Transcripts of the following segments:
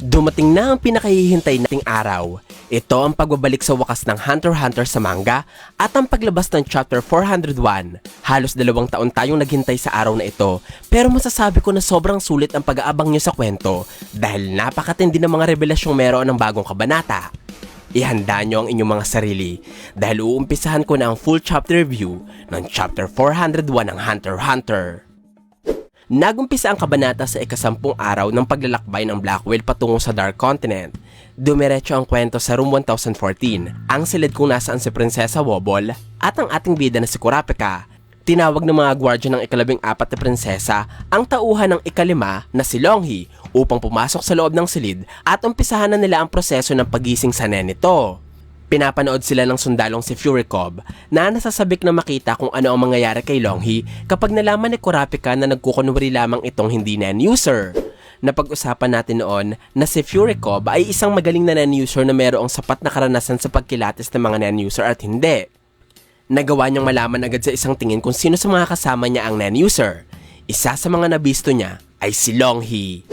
Dumating na ang pinakahihintay nating araw. Ito ang pagbabalik sa wakas ng Hunter x Hunter sa manga at ang paglabas ng Chapter 401. Halos 2 taon tayong naghintay sa araw na ito, pero masasabi ko na sobrang sulit ang pag-aabang nyo sa kwento dahil napakatindi ng mga revelasyong meron ng bagong kabanata. Ihanda nyo ang inyong mga sarili dahil uumpisahan ko na ang full chapter review ng Chapter 401 ng Hunter x Hunter. Nagumpisa ang kabanata sa ika-10 araw ng paglalakbay ng Black Whale patungo sa Dark Continent. Dumiretso ang kwento sa Room 1014, ang silid kung nasaan si Prinsesa Wobble at ang ating bida na si Kurapika. Tinawag ng mga gwardya ng ika-14 na prinsesa ang tauhan ng ika-5 na si Longhee upang pumasok sa loob ng silid at umpisahan na nila ang proseso ng pagising sa nen nito. Pinapanood sila ng sundalong si Fury Cub na nasasabik na makita kung ano ang mangyayari kay Longhee kapag nalaman ni Kurapika na nagkukunwari lamang itong hindi nen user. Napag-usapan natin noon na si Fury Cub ay isang magaling na nen user na mayroong sapat na karanasan sa pagkilatis ng mga nen user at hindi. Nagawa niyang malaman agad sa isang tingin kung sino sa mga kasama niya ang nen user. Isa sa mga nabisto niya ay si Longhee.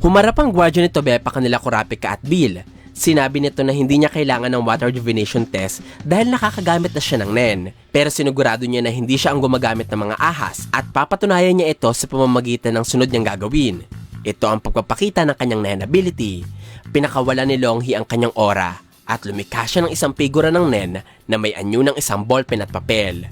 Humarap ang gwardya ni Tobepa kanila Kurapika at Bill. Sinabi nito na hindi niya kailangan ng water divination test dahil nakakagamit na siya ng nen. Pero sinigurado niya na hindi siya ang gumagamit ng mga ahas at papatunayan niya ito sa pamamagitan ng sunod niyang gagawin. Ito ang pagpapakita ng kanyang nen ability. Pinakawala ni Longhee ang kanyang aura at lumikha siya ng isang figura ng nen na may anyo ng isang ballpen at papel.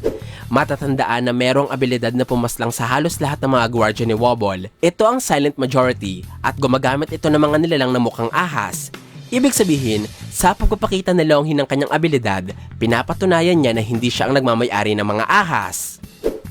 Matatandaan na merong abilidad na pumaslang sa halos lahat ng mga gwardya ni Wobble. Ito ang silent majority at gumagamit ito ng mga nilalang na mukhang ahas. Ibig sabihin, sa pagpapakita ni Longhee ng kanyang abilidad, pinapatunayan niya na hindi siya ang nagmamay-ari ng mga ahas.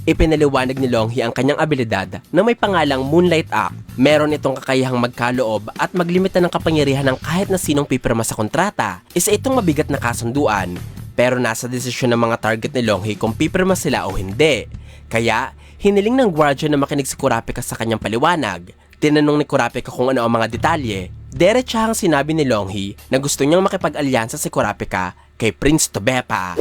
Ipinaliwanag ni Longhee ang kanyang abilidad na may pangalang Moonlight Act. Meron itong kakayahang magkaloob at maglimita ng kapangyarihan ng kahit na sinong pipirma sa kontrata. Isa itong mabigat na kasunduan, pero nasa desisyon ng mga target ni Longhee kung pipirma sila o hindi. Kaya, hiniling ng gwardya na makinig si Kurapika sa kanyang paliwanag. Tinanong ni Kurapika kung ano ang mga detalye. Diretsahang sinabi ni Longhee na gusto niyang makipag-alyansa si Kurapika kay Prince Tobepa.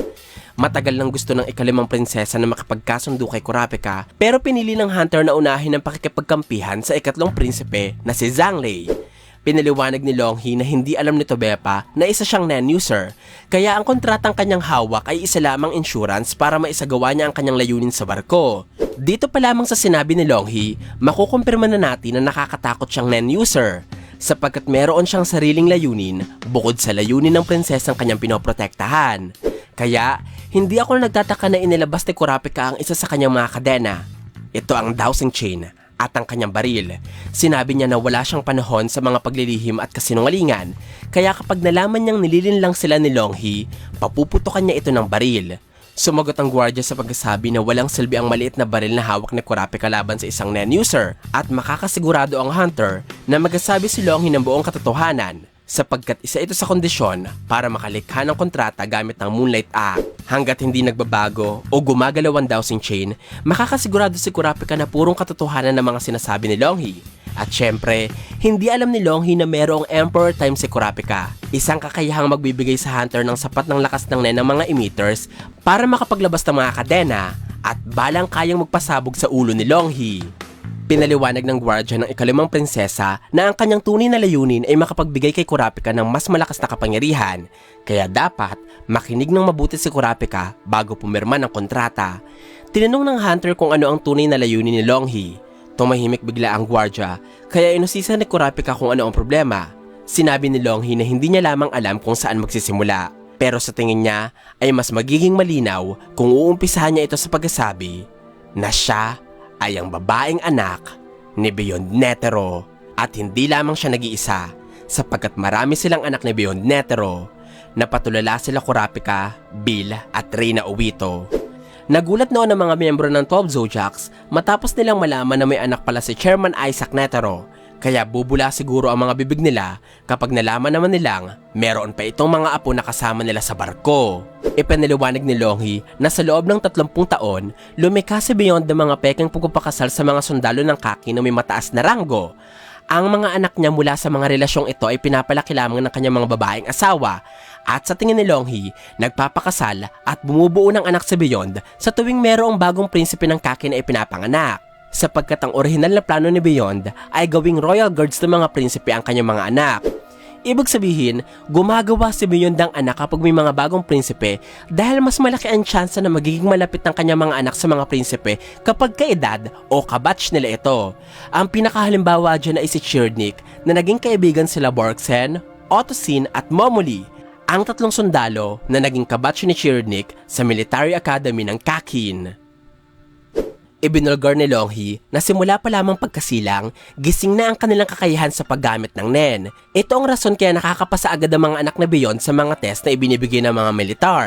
Matagal nang gusto ng ika-5 prinsesa na makipagkasundo kay Kurapika, pero pinili ng Hunter na unahin ang pakikipagkampihan sa ika-3 prinsipe na si Zhang-Lei. Pinaliwanag ni Longhee na hindi alam ni Tobepa na isa siyang nen user, kaya ang kontratang kanyang hawak ay isa lamang insurance para maisagawa niya ang kanyang layunin sa barko. Dito pa lamang sa sinabi ni Longhee, makukumpirma na natin na nakakatakot siyang nen user, sapagkat meron siyang sariling layunin bukod sa layunin ng prinsesang kanyang pinoprotektahan. Kaya, hindi ako nagtataka na inilabas ni Kurapika ang isa sa kanyang mga kadena. Ito ang dowsing chain at ang kanyang baril. Sinabi niya na wala siyang panahon sa mga paglilihim at kasinungalingan, kaya kapag nalaman niyang nililinlang sila ni Longhee, papuputukan niya ito ng baril. Sumagot ang gwardya sa pagkasabi na walang silbi ang maliit na baril na hawak ni Kurapika laban sa isang nen user at makakasigurado ang Hunter na magsasabi si Longhee ng buong katotohanan sapagkat isa ito sa kondisyon para makalikha ng kontrata gamit ng Moonlight Act. Hanggat hindi nagbabago o gumagalaw ang dowsing chain, makakasigurado si Kurapika na purong katotohanan ng mga sinasabi ni Longhee. At syempre, hindi alam ni Longhee na merong Emperor Time si Kurapika, isang kakayahang magbibigay sa Hunter ng sapat ng lakas ng nen ng mga emitters para makapaglabas ng mga kadena at balang kayang magpasabog sa ulo ni Longhee. Pinaliwanag ng gwardya ng ika-5 prinsesa na ang kanyang tunay na layunin ay makapagbigay kay Kurapika ng mas malakas na kapangyarihan, kaya dapat makinig ng mabuti si Kurapika bago pumirma ng kontrata. Tinanong ng Hunter kung ano ang tunay na layunin ni Longhee. Tumahimik bigla ang gwardya, kaya inusisa ni Kurapika kung ano ang problema. Sinabi ni Longhee na hindi niya lamang alam kung saan magsisimula, pero sa tingin niya ay mas magiging malinaw kung uumpisahan niya ito sa pagkasabi na siya ay ang babaeng anak ni Beyond Netero. At hindi lamang siya nag-iisa, sapagkat marami silang anak ni Beyond Netero. Napatulala sila Kurapika, Bill at Reyna Owito. Nagulat noon ang mga miyembro ng 12 Zodiacs matapos nilang malaman na may anak pala si Chairman Isaac Netero. Kaya bubula siguro ang mga bibig nila kapag nalaman naman nilang meron pa itong mga apo na kasama nila sa barko. Ipinaliwanag ni Longhee na sa loob ng 30 taon, lumikha si Beyond ng mga pekeng pagpapakasal sa mga sundalo ng Kaki na may mataas na ranggo. Ang mga anak niya mula sa mga relasyong ito ay pinapalaki lamang ng kanyang mga babaeng asawa. At sa tingin ni Longhee, nagpapakasal at bumubuo ng anak si Beyond sa tuwing merong bagong prinsipe ng Kaki na ipinapanganak. sapagkat ang orihinal na plano ni Beyond ay gawing royal guards ng mga prinsipe ang kanyang mga anak. Ibig sabihin, gumagawa si Beyond ng anak kapag may mga bagong prinsipe dahil mas malaki ang tsansa na magiging malapit ng kanyang mga anak sa mga prinsipe kapag kaedad o kabatch nila ito. Ang pinakahalimbawa dyan ay si Chirnik na naging kaibigan sila Borgsen, Ottosin at Momoli, ang tatlong sundalo na naging kabatch ni Chirnik sa Military Academy ng Kakin. Ibinulgar ni Longhee na simula pa lamang pagkasilang, gising na ang kanilang kakayahan sa paggamit ng Nen. Ito ang rason kaya nakakapasa agad ang mga anak na Beyond sa mga test na ibinibigay ng mga militar.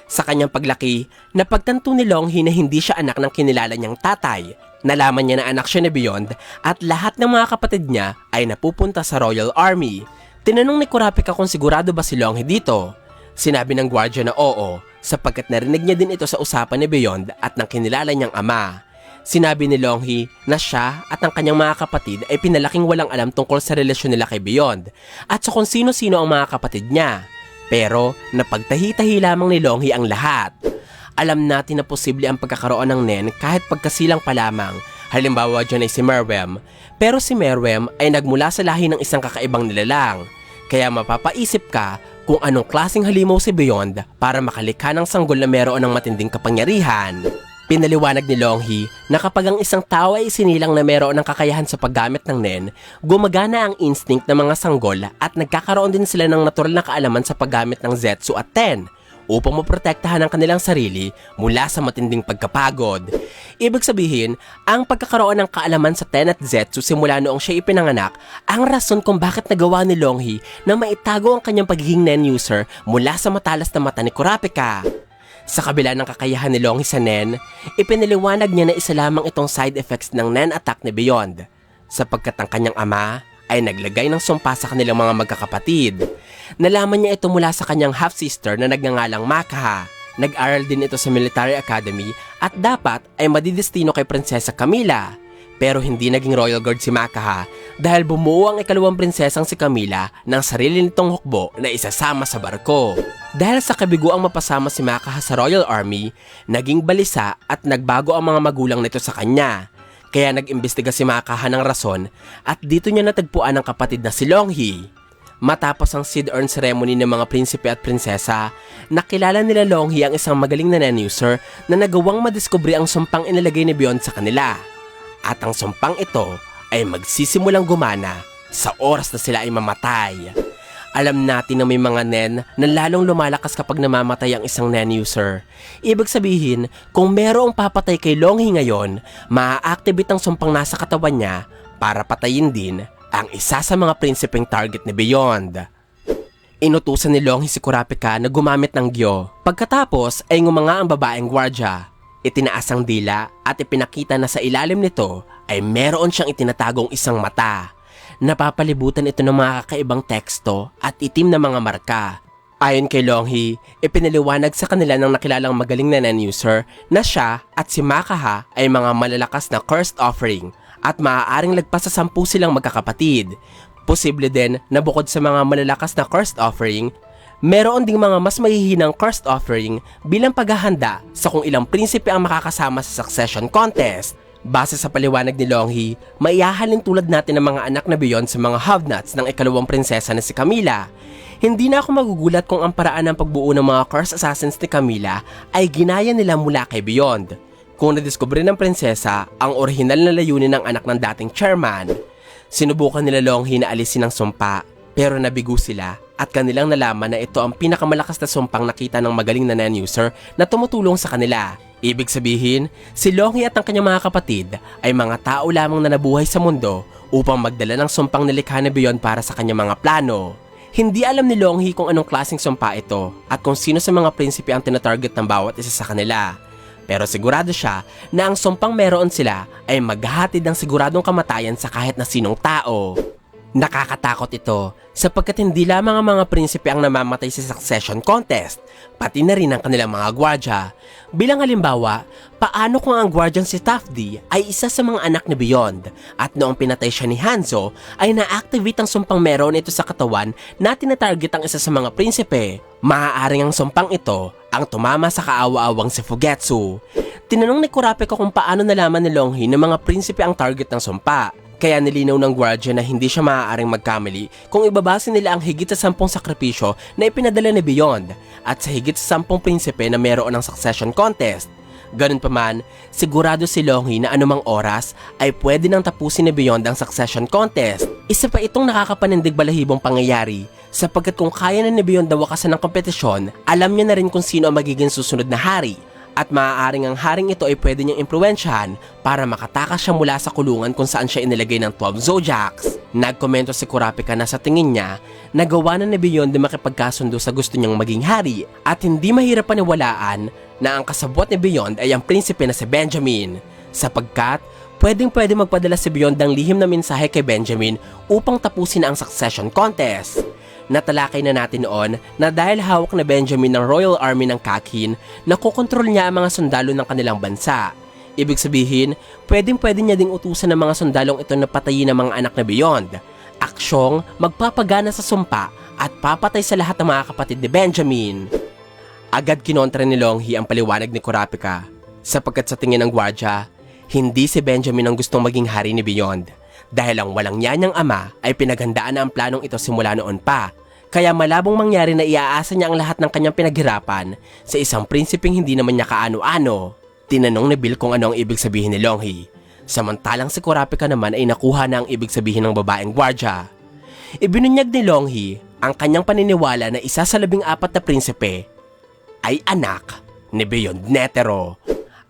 Sa kanyang paglaki, napagtanto ni Longhee na hindi siya anak ng kinilala niyang tatay. Nalaman niya na anak siya ni Beyond at lahat ng mga kapatid niya ay napupunta sa Royal Army. Tinanong ni Kurapika kung sigurado ba si Longhee dito. Sinabi ng gwardya na oo, sapagkat narinig niya din ito sa usapan ni Beyond at ng kinilala niyang ama. Sinabi ni Longhee na siya at ang kanyang mga kapatid ay pinalaking walang alam tungkol sa relasyon nila kay Beyond at sa kung sino-sino ang mga kapatid niya. Pero napagtahi-tahi lamang ni Longhee ang lahat. Alam natin na posible ang pagkakaroon ng Nen kahit pagkasilang pa lamang. Halimbawa dyan ay si Merwem. Pero si Merwem ay nagmula sa lahi ng isang kakaibang nilalang. Kaya mapapaisip ka kung anong klaseng halimaw si Beyond para makalikha ng sanggol na meron ng matinding kapangyarihan. Pinaliwanag ni Longhee na kapag ang isang tao ay isinilang na meron ng kakayahan sa paggamit ng Nen, gumagana ang instinct ng mga sanggol at nagkakaroon din sila ng natural na kaalaman sa paggamit ng Zetsu at Ten upang maprotektahan ang kanilang sarili mula sa matinding pagkapagod. Ibig sabihin, ang pagkakaroon ng kaalaman sa Ten at Zetsu simula noong siya ipinanganak ang rason kung bakit nagawa ni Longhee na maitago ang kanyang pagiging Nen user mula sa matalas na mata ni Kurapika. Sa kabila ng kakayahan ni Longhee sa Nen, ipinaliwanag niya na isa lamang itong side effects ng Nen attack ni Beyond, sapagkat ang kanyang ama ay naglagay ng sumpa sa kanilang mga magkakapatid. Nalaman niya ito mula sa kanyang half-sister na nagngangalang Makaha. Nag-aral din ito sa Military Academy at dapat ay madidestino kay Prinsesa Camilla. Pero hindi naging royal guard si Makaha dahil bumuo ang ikalawang prinsesang si Camilla ng sarili nitong hukbo na isasama sa barko. Dahil sa kabiguang mapasama si Makaha sa Royal Army, naging balisa at nagbago ang mga magulang nito sa kanya. Kaya nag-imbestiga si Makaha ng rason at dito niya natagpuan ang kapatid na si Longhee. Matapos ang seed urn ceremony ng mga prinsipe at prinsesa, nakilala nila Longhee ang isang magaling na Nen user na nagawang madiskubre ang sumpang inilagay ni Beyond sa kanila. At ang sumpang ito ay magsisimulang gumana sa oras na sila ay mamatay. Alam natin na may mga Nen na lalong lumalakas kapag namamatay ang isang Nen user. Ibig sabihin, kung merong papatay kay Longhee ngayon, maa-activate ang sumpang nasa katawan niya para patayin din ang isa sa mga prinsipeng target ni Beyond. Inutusan ni Longhee si Kurapika na gumamit ng Gyo. Pagkatapos ay ngumanga ang babaeng gwardya. Itinaas ang dila at ipinakita na sa ilalim nito ay meron siyang itinatagong isang mata. Napapalibutan ito ng mga kakaibang teksto at itim na mga marka. Ayon kay Longhee, ipinaliwanag sa kanila ng nakilalang magaling na Nen user na siya at si Makaha ay mga malalakas na cursed offering at maaaring lagpas sa 10 silang magkakapatid. Posible din na bukod sa mga malalakas na cursed offering, meron ding mga mas mahihinang cursed offering bilang paghahanda sa kung ilang prinsipe ang makakasama sa succession contest. Base sa paliwanag ni Longhee, maihahalin tulad natin ng mga anak na Beyond sa mga have-nots ng ikalawang prinsesa na si Camilla. Hindi na ako magugulat kung ang paraan ng pagbuo ng mga cursed assassins ni Camilla ay ginaya nila mula kay Beyond. Kung nadiskubre ng prinsesa ang orihinal na layunin ng anak ng dating chairman, sinubukan nila Longhee na alisin ang sumpa pero nabigo sila at kanilang nalaman na ito ang pinakamalakas na sumpang nakita ng magaling na Nen user na tumutulong sa kanila. Ibig sabihin, si Longhee at ang kanyang mga kapatid ay mga tao lamang na nabuhay sa mundo upang magdala ng sumpang nilikha ni Beyond para sa kanyang mga plano. Hindi alam ni Longhee kung anong klaseng sumpa ito at kung sino sa mga prinsipe ang tinatarget ng bawat isa sa kanila. Pero sigurado siya na ang sumpang meron sila ay maghahatid ng siguradong kamatayan sa kahit na sinong tao. Nakakatakot ito sapagkat hindi lamang ang mga prinsipe ang namamatay sa succession contest, pati na rin ang kanilang mga gwardya. Bilang halimbawa, paano kung ang gwardyang si Tafdi ay isa sa mga anak ni Beyond at noong pinatay siya ni Hanzo ay na-activate ang sumpang meron ito sa katawan na tinatarget ang isa sa mga prinsipe. Maaaring ang sumpang ito ang tumama sa kaawa-awang si Fugetsu. Tinanong ni Kurapika kung paano nalaman ni Longhee na mga prinsipe ang target ng sumpa. Kaya nilinaw ng gwardya na hindi siya maaaring magkamali kung ibabase nila ang higit sa 10 sakripisyo na ipinadala ni Beyond at sa higit sa 10 prinsipe na meron ng succession contest. Ganun pa man, sigurado si Longhee na anumang oras ay pwede nang tapusin ni Beyond ang succession contest. Isa pa itong nakakapanindig balahibong pangyayari sapagkat kung kaya na ni Beyond na wakasan ng kompetisyon, alam niya na rin kung sino ang magiging susunod na hari. At maaaring ang haring ito ay pwede niyang impluwensyahan para makatakas siya mula sa kulungan kung saan siya inilagay ng 12 Zodiacs. Nagkomento si Kurapika na sa tingin niya, nagawa na ni Beyond na makipagkasundo sa gusto niyang maging hari at hindi mahirap paniwalaan na ang kasabwat ni Beyond ay ang prinsipe na si Benjamin. Sapagkat pwedeng-pwede magpadala si Beyond ng lihim na mensahe kay Benjamin upang tapusin ang succession contest. Natalakay na natin noon na dahil hawak na Benjamin ng Royal Army ng Kakin, nakokontrol niya ang mga sundalo ng kanilang bansa. Ibig sabihin, pwedeng-pwede niya ding utusan ng mga sundalong ito na patayin ang mga anak na Beyond. Aksyong magpapagana sa sumpa at papatay sa lahat ng mga kapatid ni Benjamin. Agad kinontra ni Longhee ang paliwanag ni Kurapika, sapagkat sa tingin ng gwardya, hindi si Benjamin ang gustong maging hari ni Beyond. Dahil ang walang niya niyang ama ay pinaghandaan na ang planong ito simula noon pa. Kaya malabong mangyari na iaasa niya ang lahat ng kanyang pinaghirapan sa isang prinsipeng hindi naman niya kaano-ano. Tinanong ni Bill kung ano ang ibig sabihin ni Longhee. Samantalang si Kurapika naman ay nakuha na ang ibig sabihin ng babaeng gwardya. Ibinunyag ni Longhee ang kanyang paniniwala na isa sa 14 na prinsipe ay anak ni Beyond Netero.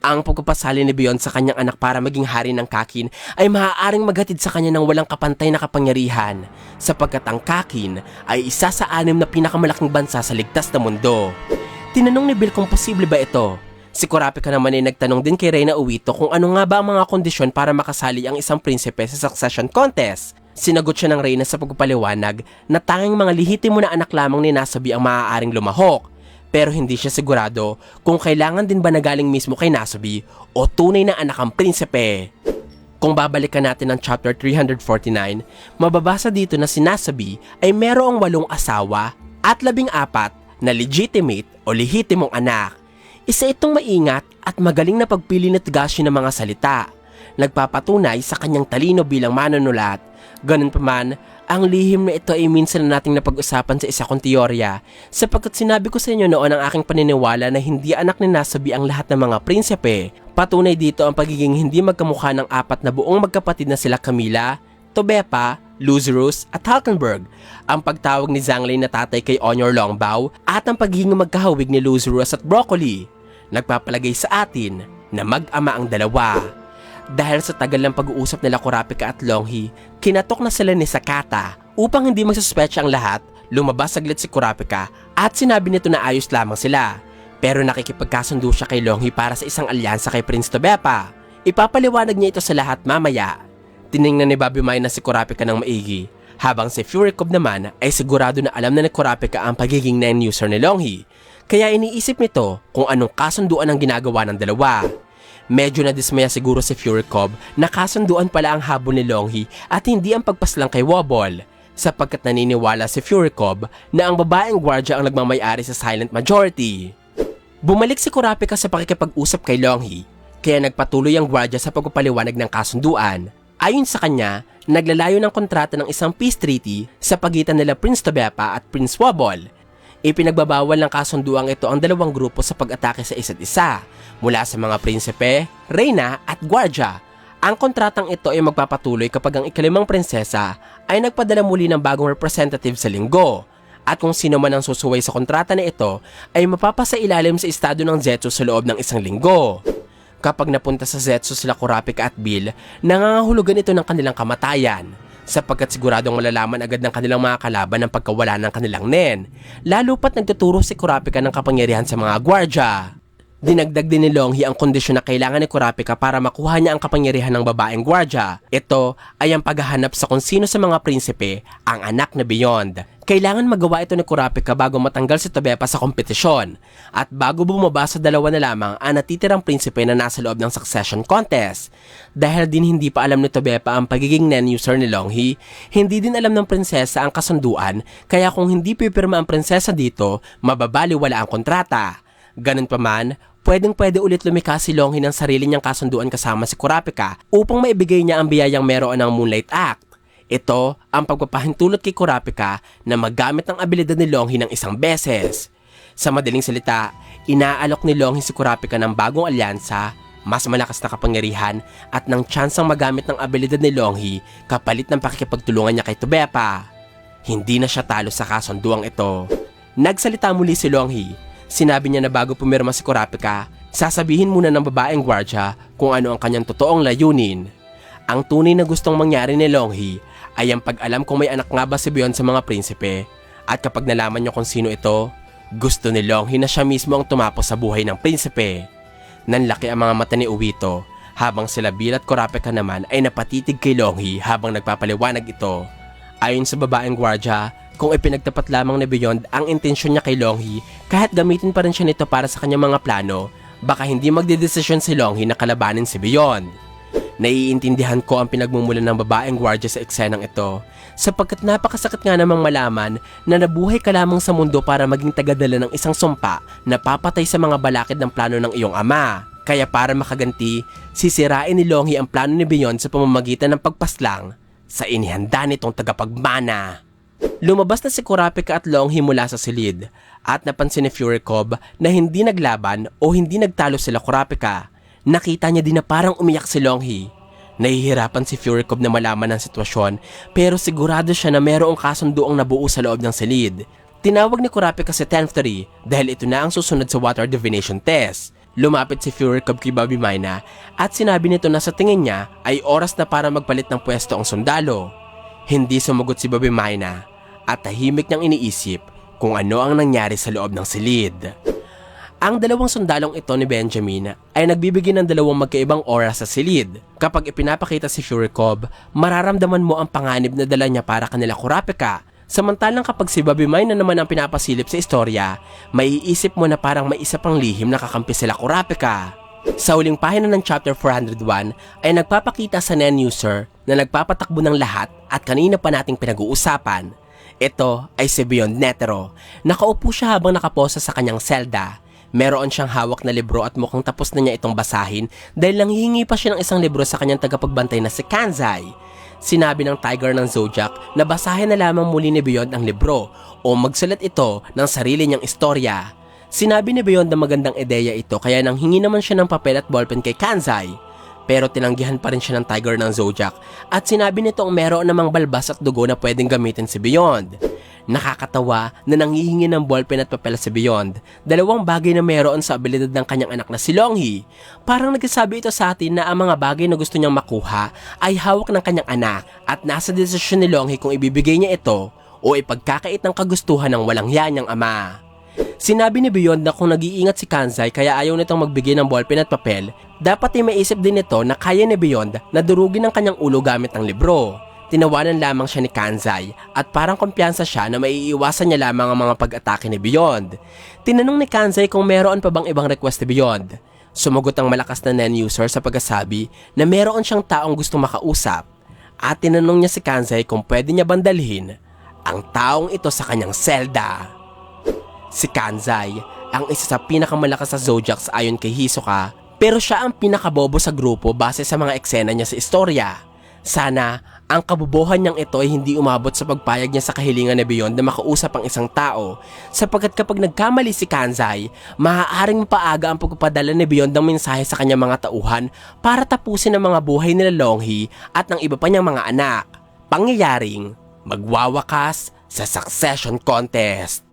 Ang pagpapasali ni Beyond sa kanyang anak para maging hari ng Kakin ay maaaring maghatid sa kanya ng walang kapantay na kapangyarihan sapagkat ang Kakin ay isa sa 6 na pinakamalaking bansa sa ligtas na mundo. Tinanong ni Bill kung posible ba ito. Si Kurapika naman ay nagtanong din kay Reyna Uwito kung ano nga ba ang mga kondisyon para makasali ang isang prinsipe sa succession contest. Sinagot siya ng Reyna sa pagpapaliwanag na tanging mga lihitimo na anak lamang ni Nasabi ang maaaring lumahok. Pero hindi siya sigurado kung kailangan din ba na galing mismo kay Nasabi o tunay na anak ang prinsipe. Kung babalikan natin ang chapter 349, mababasa dito na si Nasabi ay merong 8 asawa at 14 na legitimate o lehitimong anak. Isa itong maingat at magaling na pagpili na tigasyo ng mga salita. Nagpapatunay sa kanyang talino bilang manunulat. Ganun pa man, ang lihim na ito ay minsan na nating napag-usapan sa isa kong teorya sapagkat sinabi ko sa inyo noon ang aking paniniwala na hindi anak ni Nasabi ang lahat ng mga prinsipe. Patunay dito ang pagiging hindi magkamukha ng 4 na buong magkapatid na sila Camilla, Tobepa, Lazarus at Halkenberg, ang pagtawag ni Zhanglei na tatay kay Honor Longbow at ang pagiging magkahawig ni Lazarus at Broccoli. Nagpapalagay sa atin na mag-ama ang dalawa. Dahil sa tagal ng pag-uusap nila Kurapika at Longhee, kinatok na sila ni Sakata. Upang hindi magsuspetsa ang lahat, lumabas saglit si Kurapika at sinabi nito na ayos lamang sila. Pero nakikipagkasundo siya kay Longhee para sa isang alyansa kay Prince Tobepa. Ipapaliwanag niya ito sa lahat mamaya. Tiningnan ni Bobby May na si Kurapika ng maigi, habang si Fury Cub naman ay sigurado na alam na ni Kurapika ang pagiging user ni Longhee. Kaya iniisip nito kung anong kasunduan ang ginagawa ng dalawa. Medyo nadismaya siguro si Fury Cub na kasunduan pala ang habol ni Longhee at hindi ang pagpaslang kay Wobble, sapagkat naniniwala si Fury Cub na ang babaeng gwardya ang nagmamayari sa silent majority. Bumalik si Kurapika sa pakikipag-usap kay Longhee, kaya nagpatuloy ang gwardya sa pagpapaliwanag ng kasunduan. Ayon sa kanya, naglalayo ng kontrata ng isang peace treaty sa pagitan nila Prince Tobepa at Prince Wobble. Ipinagbabawal ng kasunduang ito ang dalawang grupo sa pag-atake sa isa't isa, mula sa mga prinsipe, reyna at gwardya. Ang kontratang ito ay magpapatuloy kapag ang ika-5 prinsesa ay nagpadala muli ng bagong representative sa linggo. At kung sino man ang susuway sa kontrata na ito ay mapapasailalim sa estado ng Zetsu sa loob ng 1 linggo. Kapag napunta sa Zetsu sila Kurapika at Bill, nangangahulugan ito ng kanilang kamatayan, sapagkat siguradong malalaman agad ng kanilang mga kalaban ang pagkawala ng kanilang nen, lalo pat nagtuturo si Kurapika ng kapangyarihan sa mga gwardya. Dinagdag din ni Longhee ang kondisyon na kailangan ni Kurapika para makuha niya ang kapangyarihan ng babaeng gwardya. Ito ay ang paghahanap sa kung sino sa mga prinsipe ang anak na Beyond. Kailangan magawa ito ni Kurapika bago matanggal si Tobepa sa kompetisyon at bago bumaba sa 2 na lamang ang natitirang prinsipe na nasa loob ng succession contest. Dahil din hindi pa alam ni Tobepa ang pagiging user ni Longhee, hindi din alam ng prinsesa ang kasunduan, kaya kung hindi pipirma ang prinsesa dito, mababaliwala ang kontrata. Ganun pa man, pwedeng-pwede ulit lumikha si Longhi ng sarili niyang kasunduan kasama si Kurapika upang maibigay niya ang biyayang meron ng Moonlight Act. Ito ang pagpapahintulot kay Kurapika na maggamit ng abilidad ni Longhi ng isang beses. Sa madaling salita, inaalok ni Longhi si Kurapika ng bagong alyansa, mas malakas na kapangyarihan at ng tsansang magamit ng abilidad ni Longhi kapalit ng pakikipagtulungan niya kay Tobeppa. Hindi na siya talo sa kasunduang ito. Nagsalita muli si Longhi. Sinabi niya na bago pumirma si Kurapika, sasabihin muna ng babaeng gwardya kung ano ang kanyang totoong layunin. Ang tunay na gustong mangyari ni Longhi ay ang pag-alam kung may anak nga ba si Beyond sa mga prinsipe, at kapag nalaman niyo kung sino ito, gusto ni Longhi na siya mismo ang tumapos sa buhay ng prinsipe. Nanlaki ang mga mata ni Uwito, habang sila Bill at Kurapika naman ay napatitig kay Longhi habang nagpapaliwanag ito. Ayon sa babaeng gwardya, kung ipinagtapat lamang ni Beyond ang intensyon niya kay Longhi, kahit gamitin pa rin siya nito para sa kanyang mga plano, baka hindi magdedesisyon si Longhi na kalabanin si Beyond. Naiintindihan ko ang pinagmumulan ng babaeng gwardya sa eksenang ito, sapagkat napakasakit nga namang malaman na nabuhay ka lamang sa mundo para maging tagadala ng isang sumpa na papatay sa mga balakid ng plano ng iyong ama. Kaya para makaganti, sisirain ni Longhi ang plano ni Beyond sa pamamagitan ng pagpaslang sa inihanda nitong tagapagmana. Lumabas na si Kurapika at Longhi mula sa silid, at napansin ni Fury Cub na hindi naglaban o hindi nagtalo sila Kurapika. Nakita niya din na parang umiyak si Longhi. Nahihirapan si Fury Cub na malaman ang sitwasyon, pero sigurado siya na mayroong kasunduang nabuo sa loob ng silid. Tinawag ni Kurapika si 10-3 dahil ito na ang susunod sa water divination test. Lumapit si Fury Cub kay Bobby Mina at sinabi nito na sa tingin niya ay oras na para magpalit ng pwesto ang sundalo. Hindi sumagot si Bobby Mina at tahimik niyang iniisip kung ano ang nangyari sa loob ng silid. Ang dalawang sundalong ito ni Benjamin ay nagbibigay ng dalawang magkaibang aura sa silid. Kapag ipinapakita si Fury Cub, mararamdaman mo ang panganib na dala niya para kanila Kurapika. Samantalang kapag si Bobby Mina naman ang pinapasilip sa istorya, maiisip mo na parang may isa pang lihim na kakampi sila Kurapika. Sa huling pahina ng chapter 401 ay nagpapakita sa Nen user na nagpapatakbo ng lahat at kanina pa nating pinag-uusapan. Ito ay si Beyond Netero. Nakaupo siya habang nakaposa sa kanyang selda. Meron siyang hawak na libro at mukhang tapos na niya itong basahin dahil nanghihingi pa siya ng isang libro sa kanyang tagapagbantay na si Kanzai. Sinabi ng Tiger ng Zodiac na basahin na lamang muli ni Beyond ang libro o magsulat ito ng sarili niyang istorya. Sinabi ni Beyond na magandang ideya ito kaya nanghingi naman siya ng papel at ballpen kay Kanzai. Pero tinanggihan pa rin siya ng Tiger ng Zodiac at sinabi nitong meron namang balbas at dugo na pwedeng gamitin si Beyond. Nakakatawa na nanghihingi ng ballpen at papel si Beyond, dalawang bagay na meron sa abilidad ng kanyang anak na si Longhi. Parang nagsasabi ito sa atin na ang mga bagay na gusto niyang makuha ay hawak ng kanyang anak at nasa desisyon ni Longhi kung ibibigay niya ito o ipagkakait ng kagustuhan ng walang hiya niyang ama. Sinabi ni Beyond na kung nag-iingat si Kanzai kaya ayaw nitong magbigay ng ballpen at papel, dapat ay maisip din nito na kaya ni Beyond na durugin ang kanyang ulo gamit ng libro. Tinawanan lamang siya ni Kanzai at parang kumpiyansa siya na maiiwasan niya lamang ang mga pag-atake ni Beyond. Tinanong ni Kanzai kung meron pa bang ibang request ni Beyond. Sumagot ang malakas na Nen user sa pagkasabi na meron siyang taong gustong makausap. At tinanong niya si Kanzai kung pwede niya bandalhin ang taong ito sa kanyang selda. Si Kanzai ang isa sa pinakamalakas sa Zodiacs ayon kay Hisoka, pero siya ang pinakabobo sa grupo base sa mga eksena niya sa istorya. Sana ang kabobohan niyang ito ay hindi umabot sa pagpayag niya sa kahilingan ni Beyond na makausap ang isang tao, sapagkat kapag nagkamali si Kanzai, maaaring mapaaga ang pagpapadala ni Beyond ng mensahe sa kanyang mga tauhan para tapusin ang mga buhay nila Longhi at ng iba pa niyang mga anak. Pangyayaring magwawakas sa succession contest.